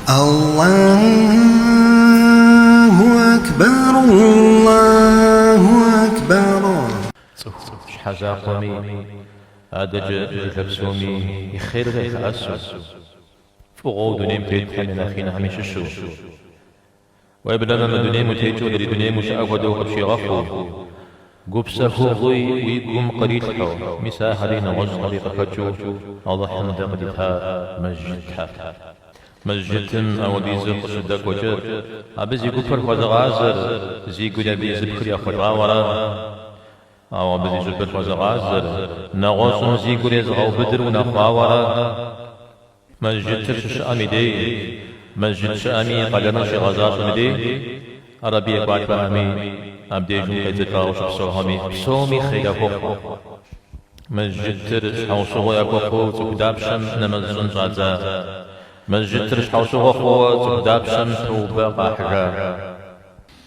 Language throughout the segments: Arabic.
الله أكبر الله أكبر. حزاقمي أدج لبسومي يخير ذيك أسوس فغود نمتيت حمنا خينا هميش الشو ويبدأ ما دنيم تيتو دري دنيم شأفدو قبشي غفو قبسه غي ويقوم قريتها مساهرين وزغري قفتشو الله حمد قدتها مجدها مسجدتم أو ديزر قصدك وجر أبزي قفر فزغازر زي قد بيزر كريا خطاورا أو بزي جبر فزغازر نغوصن زي قد يزغو بدر ونخاورا مسجد ترشش أمي دي مسجد شامي قدرنا شي غزاص مدي عربي بعد فهمي أبدي جون كيتكا وشبسوهمي بسومي خيدا فوق مسجد ترش حوصوه يكوخو تقدابشم نمزن غزا مسجد ترش حوصوه خو تقدابشم توبة قاحرة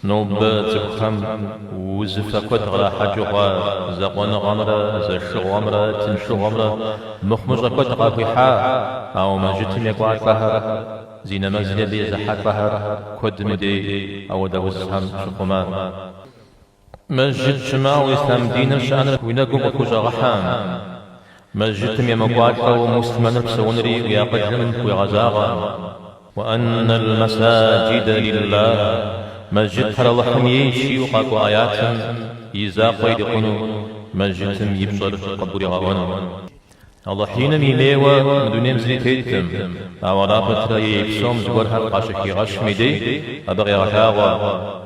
نوبة تخم وزفة كت غلا حجوغا زقون غمرة زشو غمرة تنشو غمرة مخمجة كت قاقيحا أو مسجد تميقوات بهر زين مزل بي زحات بهر كد مدي أو دوزهم شخما مسجد شماع وإسلام دين شأن وينقو بكوجا غحام مسجد تمي مقواتك ومسلمان بسونري ويقدم ويغزاغا وأن المساجد لله مسجد حر الله حميشي وقاكو آيات يزاق ويدقنو مسجد تم يبصر قبور غوانو الله حين ميليوا مدونيم زريتيتم أولا فترة يبسوم زورها قاشكي غش ميدي أبغي غشاغا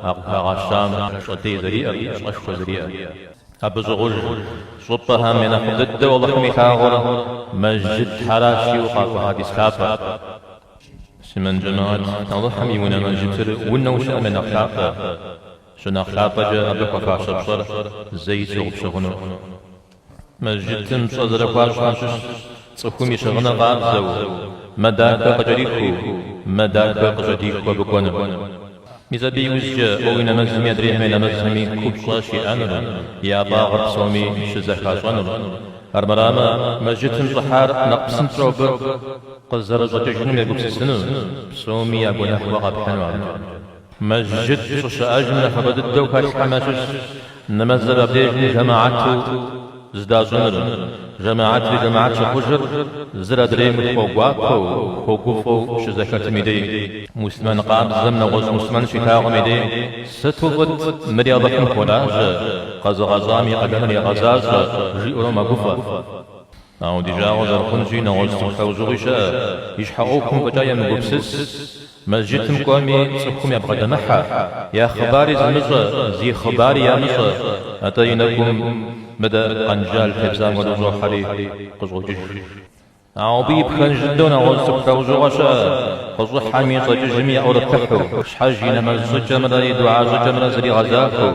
أغفى غشام شطي زريئة أشخ زريئة أبزغل صبها من أخدد والله ميخاغر مسجد حراشي وقاكو هادي سكافة سمن جماعات الله حميونا مسجد ونوش من أخلاقه شن أخلاقه جاء أبقى فاشبصر زي سوق شغنو مسجد تم صدر قاش خامشش صخومي شغنا غابزو مداك قجريكو مداك قجريكو بكونو ميزابي وزجا اوين مزمي ادري من مزمي كوبشاشي انر يا باغر صومي شزخا شنر هرمراما مسجد تم صحار نقصن تروبر قزر زجاجن يقبسسنو صومي ابو نحو غبحنو مسجد شاجن خبد الدوكا حماشش نمزل ابديجن جماعته زدازنر جماعات بجماعات شخجر زرا دريم خوغواكو خوغوفو شزكات ميدي مسلمان قاب زمن غز مسلمان شتاغ ميدي ستوبت مريضة كولاج غزامي قدمني غزاز جي أروما قفا أو ديجا غزر خنجي نغز تخوزوغيشا يشحقوكم بجايا مقبسس مسجدتم قومي صبكم يبغى دمحا يا خباري زمزة زي خباري يا مصر أتينكم مدى قنجال حبزان ودوزو حري قزو جيش عوبي بخن جدونا غزتك خوزو غشا قزو حامي طججمي أو رتحو شحاجينا مزو جمرا يدعا جمرا زري غزاكو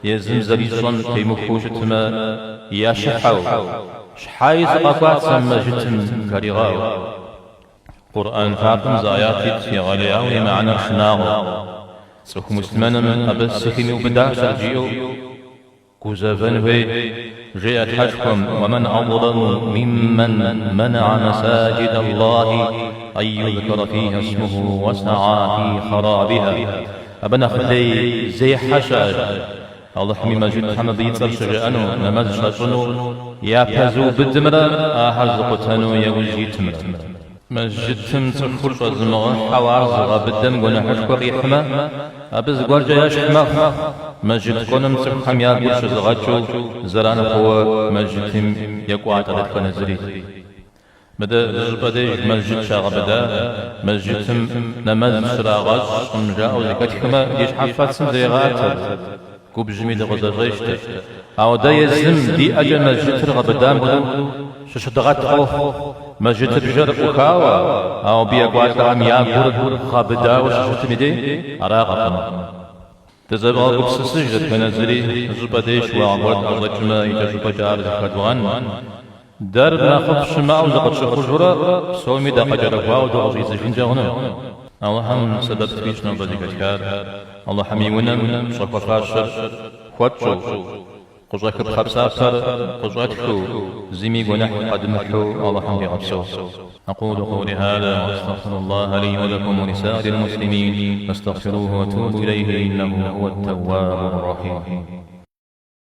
يزم زري صن كي مفوشتما يا شحاو شحايز قفات سما جتم كريغاو قرآن فاطم زاياتي في غالياوني معنا شناغو سوك مسلمانا من أبس سخيمي وبدا شرجيو كوزافن في جاءت حجكم ومن أظلم ممن منع مساجد الله أن يذكر فيها اسمه وسعى في خرابها أبنا خلي زي حشاج الله حمي مجد حمد يتصل شجأنو نمز شاشنو يا فزو بالدمرة أحزقتنو يا وجي تمرة مسجد تم تخل فزمغ حوارز غابدم قنا حشكو ريحما أبز قرجا يشحما مسجد قنم تخم يا قرش زغاتشو زران قوة مسجد تم يقوى عطرت فنزري بدا زبادي مسجد شاغ بدا مسجد تم نمز سراغاز شمجا أو زكاتكما يش حفات سمزيغات كوب جميل غزاجيشت أو دا يزم دي أجل مسجد رغبدا مدو ششدغات خوف مسجد رجال وكاوا أو بيقوات لهم يا قرد خابدا وششت مدي أراغا تزبغ قبس سجدت منزلي زباديش وعبرت أرضكما يتجب جار زكادوان دار ناخف شماء وزقد شخجرة سومي دا قجرقوا ودغزي زجين جاغنا اللهم سببت فيشنا بذيك الكار اللهم يونم شكوى فاشر خواتشو قصوك بخبسافر قصوك شو زمي ونح قد محو الله حمد غبسو. أقول قولي هذا وأستغفر الله لي ولكم ولسائر المسلمين فاستغفروه وتوبوا إليه إنه هو التواب الرحيم.